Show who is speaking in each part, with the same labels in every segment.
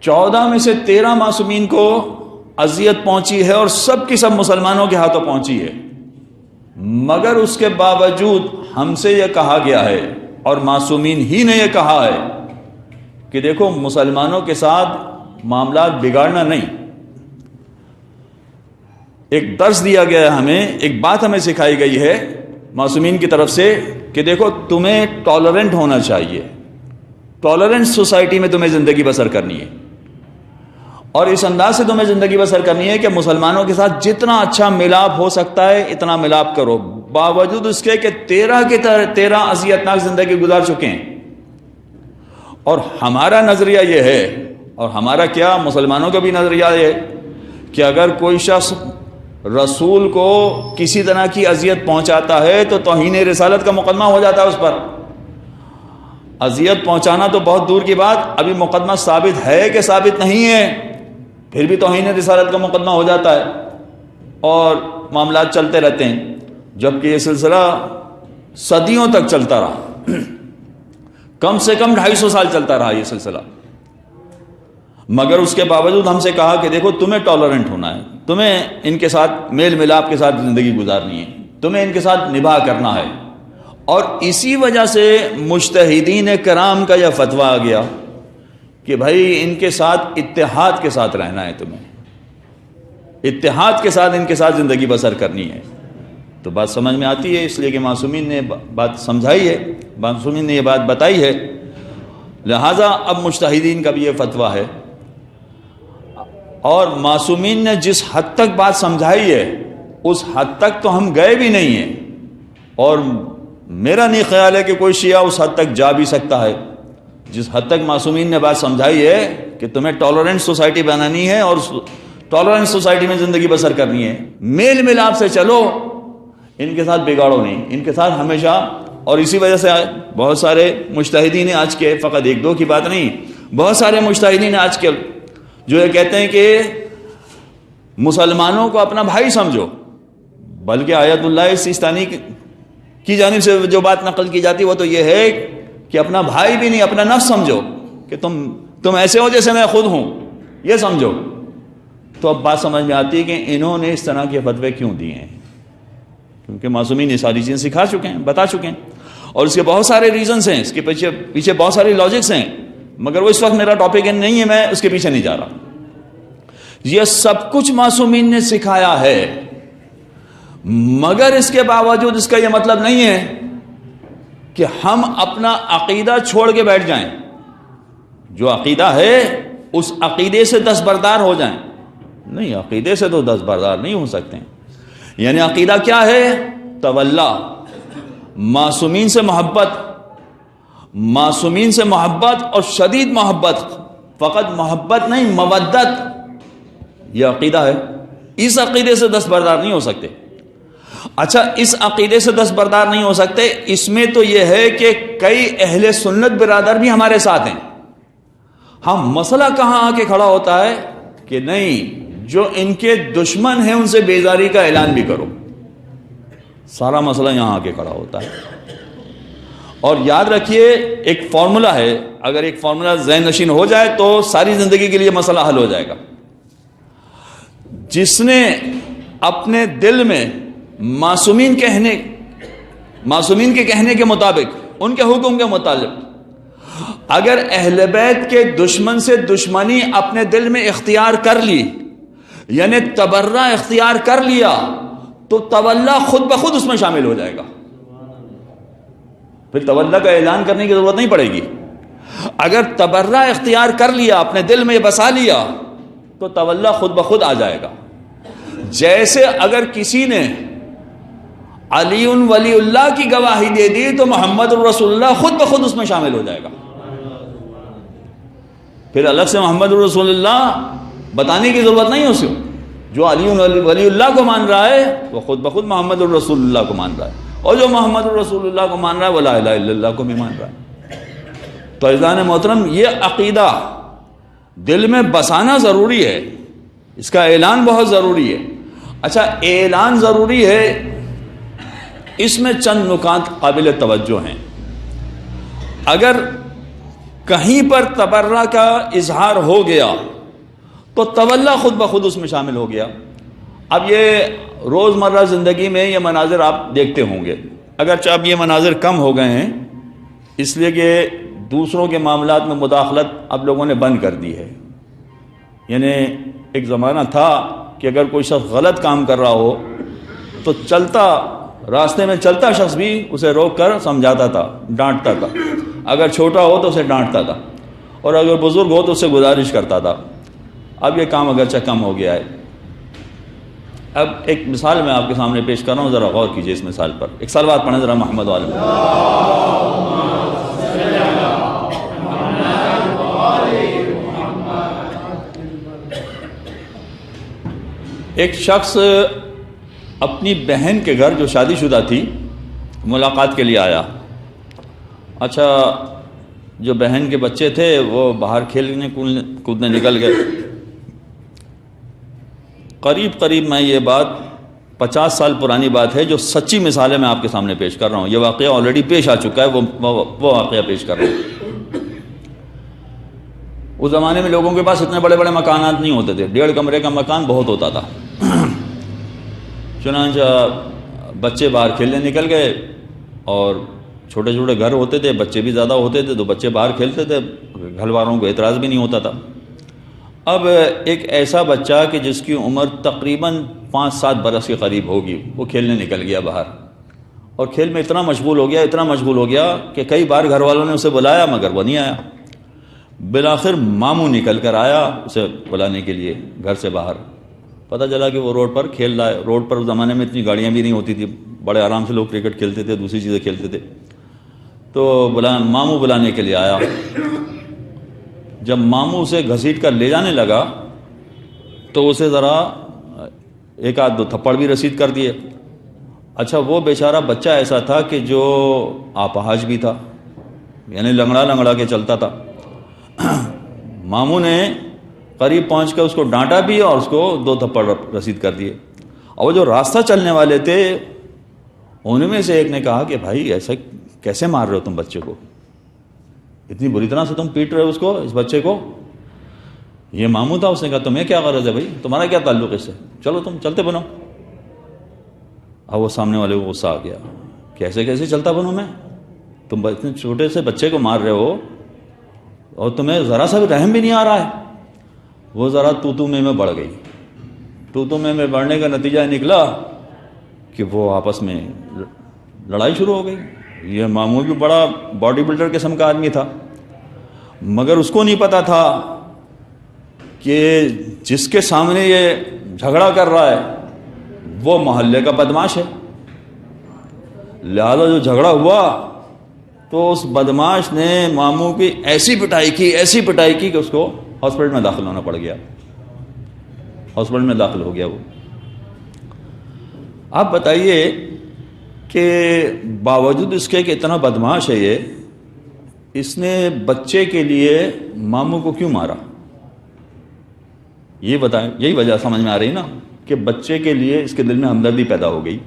Speaker 1: 14 میں سے 13 معصومین کو اذیت پہنچی ہے اور سب کی سب مسلمانوں کے ہاتھوں پہنچی ہے، مگر اس کے باوجود ہم سے یہ کہا گیا ہے اور معصومین ہی نے یہ کہا ہے کہ دیکھو مسلمانوں کے ساتھ معاملات بگاڑنا نہیں۔ ایک درس دیا گیا ہے ہمیں، ایک بات ہمیں سکھائی گئی ہے معصومین کی طرف سے کہ دیکھو تمہیں ٹالرنٹ ہونا چاہیے، ٹالرنٹ سوسائٹی میں تمہیں زندگی بسر کرنی ہے، اور اس انداز سے تمہیں زندگی بسر کرنی ہے کہ مسلمانوں کے ساتھ جتنا اچھا ملاپ ہو سکتا ہے اتنا ملاپ کرو، باوجود اس کے کہ 13 اذیتناک زندگی گزار چکے ہیں۔ اور ہمارا نظریہ یہ ہے، اور ہمارا کیا مسلمانوں کا بھی نظریہ یہ ہے کہ اگر کوئی شخص رسول کو کسی طرح کی اذیت پہنچاتا ہے تو توہین رسالت کا مقدمہ ہو جاتا ہے اس پر۔ اذیت پہنچانا تو بہت دور کی بات، ابھی مقدمہ ثابت ہے کہ ثابت نہیں ہے، پھر بھی توہین رسالت کا مقدمہ ہو جاتا ہے اور معاملات چلتے رہتے ہیں، جبکہ یہ سلسلہ صدیوں تک چلتا رہا، کم سے کم 250 سال چلتا رہا یہ سلسلہ۔ مگر اس کے باوجود ہم سے کہا کہ دیکھو تمہیں ٹالرنٹ ہونا ہے، تمہیں ان کے ساتھ میل ملاپ کے ساتھ زندگی گزارنی ہے، تمہیں ان کے ساتھ نباہ کرنا ہے۔ اور اسی وجہ سے مجتہدین کرام کا یہ فتویٰ آ گیا کہ بھائی ان کے ساتھ اتحاد کے ساتھ رہنا ہے، تمہیں اتحاد کے ساتھ ان کے ساتھ زندگی بسر کرنی ہے۔ تو بات سمجھ میں آتی ہے، اس لیے کہ معصومین نے بات سمجھائی ہے، معصومین نے یہ بات بتائی ہے، لہٰذا اب مجتہدین کا بھی یہ فتویٰ ہے۔ اور معصومین نے جس حد تک بات سمجھائی ہے اس حد تک تو ہم گئے بھی نہیں ہیں، اور میرا نہیں خیال ہے کہ کوئی شیعہ اس حد تک جا بھی سکتا ہے جس حد تک معصومین نے بات سمجھائی ہے کہ تمہیں ٹالرنٹ سوسائٹی بنانی ہے اور ٹالرنٹ سوسائٹی میں زندگی بسر کرنی ہے، میل ملاپ سے چلو، ان کے ساتھ بگاڑو نہیں، ان کے ساتھ ہمیشہ۔ اور اسی وجہ سے بہت سارے مجتہدین آج کے، فقط ایک دو کی بات نہیں، بہت سارے مجتہدین آج کے جو یہ کہتے ہیں کہ مسلمانوں کو اپنا بھائی سمجھو، بلکہ آیت اللہ سیستانی کی جانب سے جو بات نقل کی جاتی وہ تو یہ ہے کہ اپنا بھائی بھی نہیں، اپنا نفس سمجھو، کہ تم ایسے ہو جیسے میں خود ہوں، یہ سمجھو۔ تو اب بات سمجھ میں آتی ہے کہ انہوں نے اس طرح کے فتوے کیوں دیے ہیں، کیونکہ معصومین یہ ساری چیزیں سکھا چکے ہیں، بتا چکے ہیں، اور اس کے بہت سارے ریزنز ہیں، اس کے پیچھے بہت سارے لاجکس ہیں، مگر وہ اس وقت میرا ٹاپک نہیں ہے، میں اس کے پیچھے نہیں جا رہا۔ یہ سب کچھ معصومین نے سکھایا ہے، مگر اس کے باوجود اس کا یہ مطلب نہیں ہے کہ ہم اپنا عقیدہ چھوڑ کے بیٹھ جائیں، جو عقیدہ ہے اس عقیدے سے دستبردار ہو جائیں۔ نہیں، عقیدے سے تو دستبردار نہیں ہو سکتے ہیں۔ یعنی عقیدہ کیا ہے؟ تولا، معصومین سے محبت، معصومین سے محبت اور شدید محبت، فقط محبت نہیں، مودت، یہ عقیدہ ہے۔ اس عقیدے سے دستبردار نہیں ہو سکتے۔ اچھا، اس عقیدے سے دستبردار نہیں ہو سکتے، اس میں تو یہ ہے کہ کئی اہل سنت برادر بھی ہمارے ساتھ ہیں۔ ہاں، مسئلہ کہاں آ کے کھڑا ہوتا ہے کہ نہیں، جو ان کے دشمن ہیں ان سے بیزاری کا اعلان بھی کرو، سارا مسئلہ یہاں آ کے کھڑا ہوتا ہے۔ اور یاد رکھیے، ایک فارمولا ہے، اگر ایک فارمولا ذہن نشین ہو جائے تو ساری زندگی کے لیے مسئلہ حل ہو جائے گا۔ جس نے اپنے دل میں معصومین کے کہنے کے مطابق، ان کے حکم کے مطابق اگر اہل بیت کے دشمن سے دشمنی اپنے دل میں اختیار کر لی، یعنی تبرہ اختیار کر لیا، تو تولا خود بخود اس میں شامل ہو جائے گا، پھر تولا کا اعلان کرنے کی ضرورت نہیں پڑے گی۔ اگر تبرہ اختیار کر لیا، اپنے دل میں بسا لیا، تو تولا خود بخود آ جائے گا۔ جیسے اگر کسی نے علی ولی اللہ کی گواہی دے دی تو محمد الرسول اللہ خود بخود اس میں شامل ہو جائے گا، پھر الگ سے محمد الرسول اللہ بتانے کی ضرورت نہیں ہے اسے۔ جو علی ولی اللہ کو مان رہا ہے وہ خود بخود محمد الرسول اللہ کو مان رہا ہے، اور جو محمد الرسول اللہ کو مان رہا ہے وہ لا الہ الا اللہ کو بھی مان رہا ہے۔ تو عزیزان محترم، یہ عقیدہ دل میں بسانا ضروری ہے، اس کا اعلان بہت ضروری ہے۔ اچھا، اعلان ضروری ہے، اس میں چند نکات قابل توجہ ہیں۔ اگر کہیں پر تبرہ کا اظہار ہو گیا تو تولا خود بخود اس میں شامل ہو گیا۔ اب یہ روزمرہ زندگی میں یہ مناظر آپ دیکھتے ہوں گے، اگرچہ اب یہ مناظر کم ہو گئے ہیں اس لیے کہ دوسروں کے معاملات میں مداخلت اب لوگوں نے بند کر دی ہے۔ یعنی ایک زمانہ تھا کہ اگر کوئی شخص غلط کام کر رہا ہو تو راستے میں چلتا شخص بھی اسے روک کر سمجھاتا تھا، ڈانٹتا تھا، اگر چھوٹا ہو تو اسے ڈانٹتا تھا، اور اگر بزرگ ہو تو اسے گزارش کرتا تھا۔ اب یہ کام اگرچہ کم ہو گیا ہے۔ اب ایک مثال میں آپ کے سامنے پیش کر رہا ہوں، ذرا غور کیجئے اس مثال پر۔ ایک صلوات پڑھیں ذرا محمد والے میں۔ ایک شخص اپنی بہن کے گھر جو شادی شدہ تھی ملاقات کے لیے آیا۔ اچھا، جو بہن کے بچے تھے وہ باہر کھیلنے کودنے نکل گئے۔ قریب میں یہ بات 50 سال پرانی بات ہے، جو سچی مثالیں میں آپ کے سامنے پیش کر رہا ہوں۔ یہ واقعہ آلریڈی پیش آ چکا ہے، وہ واقعہ پیش کر رہا ہوں۔ اس زمانے میں لوگوں کے پاس اتنے بڑے بڑے مکانات نہیں ہوتے تھے، 1.5 کمرے کا مکان بہت ہوتا تھا۔ چنانچہ بچے باہر کھیلنے نکل گئے، اور چھوٹے چھوٹے گھر ہوتے تھے، بچے بھی زیادہ ہوتے تھے تو بچے باہر کھیلتے تھے، گھر والوں کو اعتراض بھی نہیں ہوتا تھا۔ اب ایک ایسا بچہ کہ جس کی عمر تقریباً 5-7 برس کے قریب ہوگی، وہ کھیلنے نکل گیا باہر، اور کھیل میں اتنا مشغول ہو گیا کہ کئی بار گھر والوں نے اسے بلایا مگر وہ نہیں آیا۔ بالآخر ماموں نکل کر آیا اسے بلانے کے لیے گھر سے باہر۔ پتہ چلا کہ وہ روڈ پر کھیل رہا ہے۔ روڈ پر اس زمانے میں اتنی گاڑیاں بھی نہیں ہوتی تھی، بڑے آرام سے لوگ کرکٹ کھیلتے تھے، دوسری چیزیں کھیلتے تھے۔ تو ماموں بلانے کے لیے آیا۔ جب ماموں اسے گھسیٹ کر لے جانے لگا تو اسے ذرا 1-2 تھپڑ بھی رسید کر دیے۔ اچھا، وہ بیچارہ بچہ ایسا تھا کہ جو آپاہج بھی تھا، یعنی لنگڑا کے چلتا تھا۔ ماموں نے قریب پہنچ کر اس کو ڈانٹا بھی اور اس کو 2 تھپڑ رسید کر دیے۔ اور وہ جو راستہ چلنے والے تھے ان میں سے ایک نے کہا کہ بھائی ایسا کیسے مار رہے ہو تم بچے کو، اتنی بری طرح سے تم پیٹ رہے ہو اس بچے کو۔ یہ ماموں تھا، اس نے کہا تمہیں کیا غرض ہے بھائی، تمہارا کیا تعلق اس سے، چلو تم چلتے بنو۔ اب وہ سامنے والے کو غصہ آ گیا، کیسے چلتا بنو میں، تم اتنے چھوٹے سے بچے کو مار رہے ہو اور تمہیں ذرا سا بھی رحم بھی نہیں آ رہا ہے۔ وہ ذرا تو میں بڑھ گئی۔ تو میں بڑھنے کا نتیجہ نکلا کہ وہ آپس میں لڑائی شروع ہو گئی۔ یہ ماموں بھی بڑا باڈی بلڈر قسم کا آدمی تھا، مگر اس کو نہیں پتا تھا کہ جس کے سامنے یہ جھگڑا کر رہا ہے وہ محلے کا بدماش ہے۔ لہذا جو جھگڑا ہوا تو اس بدماش نے ماموں کی ایسی پٹائی کی کہ اس کو ہاسپٹل میں داخل ہونا پڑ گیا۔ ہاسپٹل میں داخل ہو گیا وہ۔ آپ بتائیے کہ باوجود اس کے کہ اتنا بدماش ہے اس نے بچے کے لیے ماموں کو کیوں مارا؟ یہ بتائیں، یہی وجہ سمجھ میں آ رہی نا کہ بچے کے لیے اس کے دل میں ہمدردی پیدا ہو گئی۔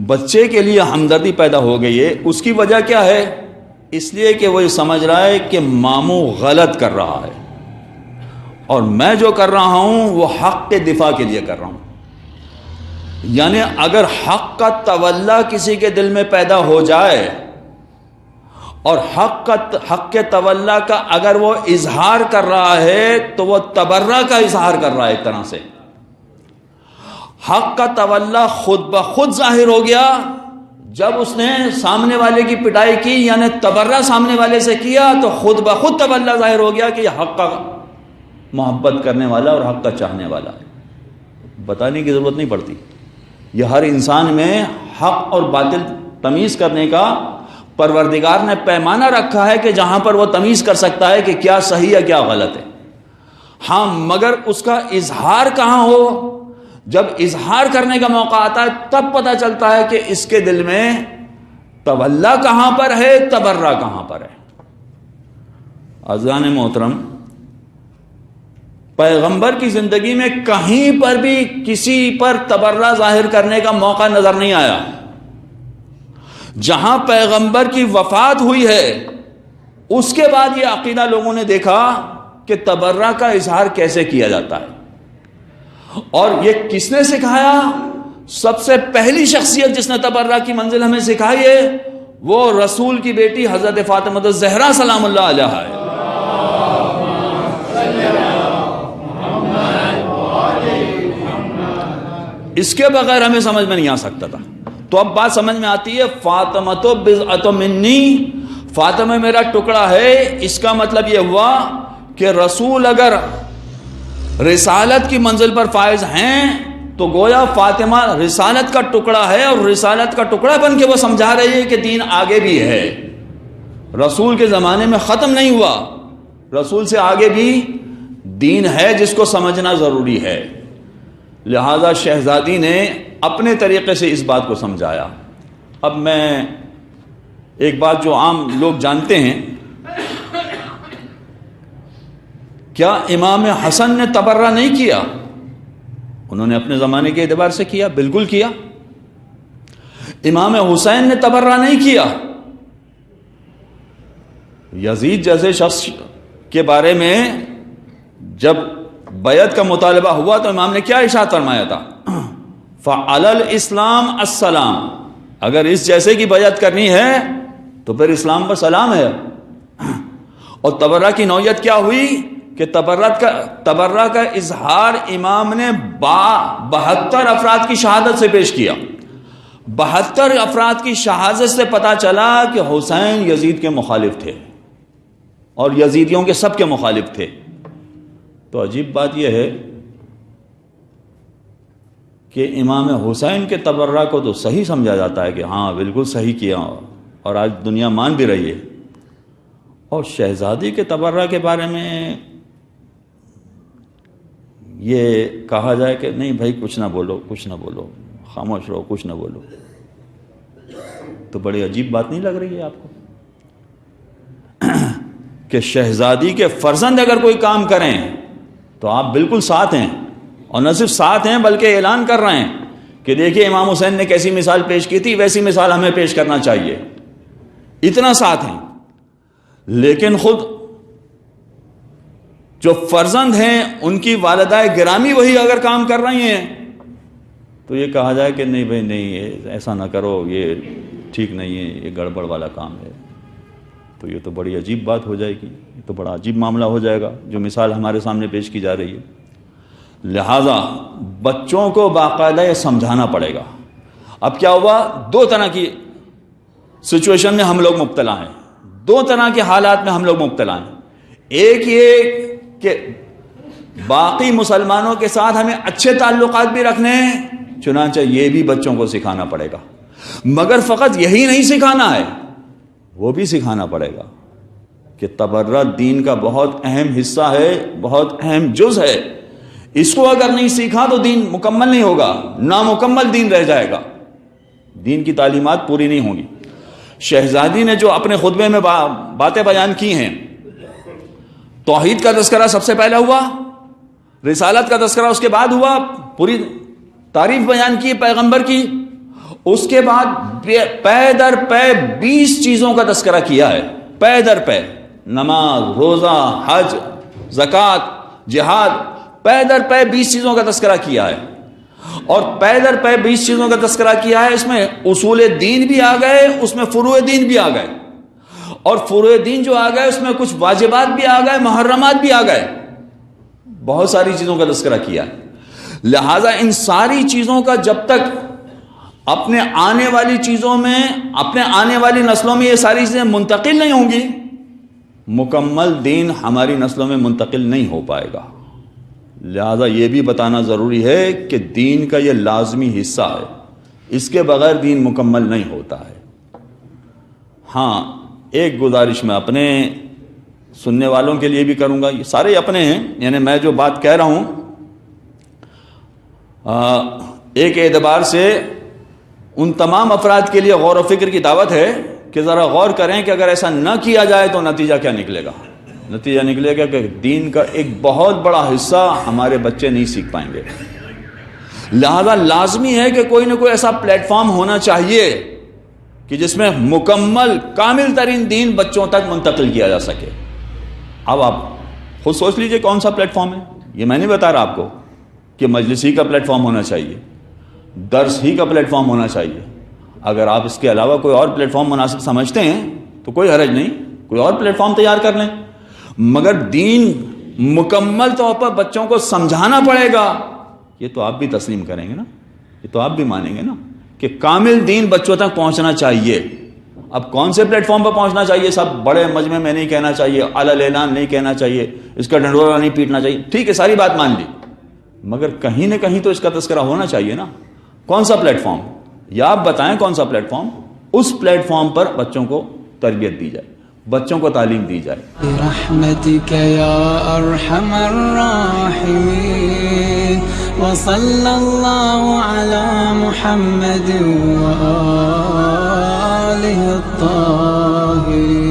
Speaker 1: بچے کے لیے ہمدردی پیدا ہو گئی ہے۔ اس کی وجہ کیا ہے؟ اس لیے کہ وہ یہ سمجھ رہا ہے کہ ماموں غلط کر رہا ہے اور میں جو کر رہا ہوں وہ حق کے دفاع کے لیے کر رہا ہوں۔ یعنی اگر حق کا تولا کسی کے دل میں پیدا ہو جائے اور حق کے تولا کا اگر وہ اظہار کر رہا ہے تو وہ تبرہ کا اظہار کر رہا ہے۔ ایک طرح سے حق کا تولا خود بخود ظاہر ہو گیا جب اس نے سامنے والے کی پٹائی کی، یعنی تبرہ سامنے والے سے کیا تو خود بخود تولا ظاہر ہو گیا کہ یہ حق کا محبت کرنے والا اور حق کا چاہنے والا ہے۔ بتانے کی ضرورت نہیں پڑتی، یہ ہر انسان میں حق اور باطل تمیز کرنے کا پروردگار نے پیمانہ رکھا ہے کہ جہاں پر وہ تمیز کر سکتا ہے کہ کیا صحیح ہے کیا غلط ہے۔ ہاں، مگر اس کا اظہار کہاں ہو؟ جب اظہار کرنے کا موقع آتا ہے تب پتہ چلتا ہے کہ اس کے دل میں تولا کہاں پر ہے، تبرہ کہاں پر ہے۔ عزیزان محترم، پیغمبر کی زندگی میں کہیں پر بھی کسی پر تبرہ ظاہر کرنے کا موقع نظر نہیں آیا۔ جہاں پیغمبر کی وفات ہوئی ہے اس کے بعد یہ عقیدہ لوگوں نے دیکھا کہ تبرہ کا اظہار کیسے کیا جاتا ہے، اور یہ کس نے سکھایا؟ سب سے پہلی شخصیت جس نے تبرہ کی منزل ہمیں سکھائی ہے وہ رسول کی بیٹی حضرت فاطمہ الزہرا سلام اللہ علیہا ہے۔ اس کے بغیر ہمیں سمجھ میں نہیں آ سکتا تھا۔ تو اب بات سمجھ میں آتی ہے، فاطمہ تو بضعۃ منی، فاطمہ میرا ٹکڑا ہے۔ اس کا مطلب یہ ہوا کہ رسول اگر رسالت کی منزل پر فائز ہیں تو گویا فاطمہ رسالت کا ٹکڑا ہے، اور رسالت کا ٹکڑا بن کے وہ سمجھا رہی ہے کہ دین آگے بھی ہے، رسول کے زمانے میں ختم نہیں ہوا، رسول سے آگے بھی دین ہے جس کو سمجھنا ضروری ہے۔ لہذا شہزادی نے اپنے طریقے سے اس بات کو سمجھایا۔ اب میں ایک بات جو عام لوگ جانتے ہیں، کیا امام حسن نے تبرہ نہیں کیا؟ انہوں نے اپنے زمانے کے اعتبار سے کیا، بالکل کیا۔ امام حسین نے تبرہ نہیں کیا۔ یزید جیسے شخص کے بارے میں جب بیعت کا مطالبہ ہوا تو امام نے کیا ارشاد فرمایا تھا؟ فعلی الاسلام السلام، اگر اس جیسے کی بیعت کرنی ہے تو پھر اسلام پر سلام ہے۔ اور تبرہ کی نوعیت کیا ہوئی کہ تبرہ کا اظہار امام نے 72 افراد کی شہادت سے پیش کیا۔ 72 افراد کی شہادت سے پتہ چلا کہ حسین یزید کے مخالف تھے، اور یزیدیوں کے سب کے مخالف تھے۔ تو عجیب بات یہ ہے کہ امام حسین کے تبرہ کو تو صحیح سمجھا جاتا ہے کہ ہاں بالکل صحیح کیا، اور آج دنیا مان بھی رہی ہے، اور شہزادی کے تبرہ کے بارے میں یہ کہا جائے کہ نہیں بھائی کچھ نہ بولو، کچھ نہ بولو، خاموش رہو، کچھ نہ بولو، تو بڑی عجیب بات نہیں لگ رہی ہے آپ کو کہ شہزادی کے فرزند اگر کوئی کام کریں تو آپ بالکل ساتھ ہیں، اور نہ صرف ساتھ ہیں بلکہ اعلان کر رہے ہیں کہ دیکھیے امام حسین نے کیسی مثال پیش کی تھی، ویسی مثال ہمیں پیش کرنا چاہیے، اتنا ساتھ ہیں۔ لیکن خود جو فرزند ہیں ان کی والدہ گرامی وہی اگر کام کر رہی ہیں تو یہ کہا جائے کہ نہیں بھائی نہیں ایسا نہ کرو، یہ ٹھیک نہیں ہے، یہ گڑبڑ والا کام ہے، تو یہ تو بڑی عجیب بات ہو جائے گی، یہ تو بڑا عجیب معاملہ ہو جائے گا جو مثال ہمارے سامنے پیش کی جا رہی ہے۔ لہذا بچوں کو باقاعدہ یہ سمجھانا پڑے گا۔ اب کیا ہوا، دو طرح کی سچویشن میں ہم لوگ مبتلا ہیں، دو طرح کے حالات میں ہم لوگ مبتلا ہیں۔ ایک یہ کہ باقی مسلمانوں کے ساتھ ہمیں اچھے تعلقات بھی رکھنے ہیں، چنانچہ یہ بھی بچوں کو سکھانا پڑے گا، مگر فقط یہی نہیں سکھانا ہے، وہ بھی سکھانا پڑے گا کہ تبرہ دین کا بہت اہم حصہ ہے، بہت اہم جز ہے۔ اس کو اگر نہیں سیکھا تو دین مکمل نہیں ہوگا، نامکمل دین رہ جائے گا، دین کی تعلیمات پوری نہیں ہوں گی۔ شہزادی نے جو اپنے خطبے میں باتیں بیان کی ہیں، توحید کا تذکرہ سب سے پہلے ہوا، رسالت کا تذکرہ اس کے بعد ہوا، پوری تعریف بیان کی پیغمبر کی، اس کے بعد پے در پے 20 چیزوں کا تذکرہ کیا ہے، پے در پے، نماز، روزہ، حج، زکوٰۃ، جہاد، پے در پے 20 چیزوں کا تذکرہ کیا ہے، اور پے در پے 20 چیزوں کا تذکرہ کیا ہے۔ اس میں اصول دین بھی آ گئے، اس میں فروع دین بھی آ گئے، اور فروع دین جو آ گئے اس میں کچھ واجبات بھی آ گئے، محرمات بھی آ گئے، بہت ساری چیزوں کا تذکرہ کیا ہے۔ لہذا ان ساری چیزوں کا جب تک اپنے آنے والی چیزوں میں، اپنے آنے والی نسلوں میں یہ ساری چیزیں منتقل نہیں ہوں گی، مکمل دین ہماری نسلوں میں منتقل نہیں ہو پائے گا۔ لہذا یہ بھی بتانا ضروری ہے کہ دین کا یہ لازمی حصہ ہے، اس کے بغیر دین مکمل نہیں ہوتا ہے۔ ہاں ایک گزارش میں اپنے سننے والوں کے لیے بھی کروں گا، یہ سارے اپنے ہیں، یعنی میں جو بات کہہ رہا ہوں ایک اعتبار سے ان تمام افراد کے لیے غور و فکر کی دعوت ہے کہ ذرا غور کریں کہ اگر ایسا نہ کیا جائے تو نتیجہ کیا نکلے گا۔ نتیجہ نکلے گا کہ دین کا ایک بہت بڑا حصہ ہمارے بچے نہیں سیکھ پائیں گے۔ لہذا لازمی ہے کہ کوئی نہ کوئی ایسا پلیٹ فارم ہونا چاہیے کہ جس میں مکمل کامل ترین دین بچوں تک منتقل کیا جا سکے. اب آپ خود سوچ لیجئے کون سا پلیٹ فارم ہے. یہ میں نہیں بتا رہا آپ کو کہ مجلس ہی کا پلیٹ فارم ہونا چاہیے, درس ہی کا پلیٹ فارم ہونا چاہیے. اگر آپ اس کے علاوہ کوئی اور پلیٹ فارم مناسب سمجھتے ہیں تو کوئی حرج نہیں, کوئی اور پلیٹ فارم تیار کر لیں, مگر دین مکمل طور پر بچوں کو سمجھانا پڑے گا. یہ تو آپ بھی تسلیم کریں گے نا, یہ تو آپ بھی مانیں گے نا کہ کامل دین بچوں تک پہنچنا چاہیے. اب کون سے پلیٹ فارم پر پہنچنا چاہیے؟ سب بڑے مجمع میں نہیں کہنا چاہیے, علل اعلان نہیں کہنا چاہیے, اس کا ڈنڈورا نہیں پیٹنا چاہیے. ٹھیک ہے, ساری بات مان لی, مگر کہیں نہ کہیں تو اس کا تذکرہ ہونا چاہیے نا. کون سا پلیٹ فارم؟ یا آپ بتائیں کون سا پلیٹ فارم. اس پلیٹ فارم پر بچوں کو تربیت دی جائے, بچوں کو تعلیم دی جائے.
Speaker 2: برحمتک یا ارحم الراحمین وصلی اللہ علی محمد وآلہ الطاہرین.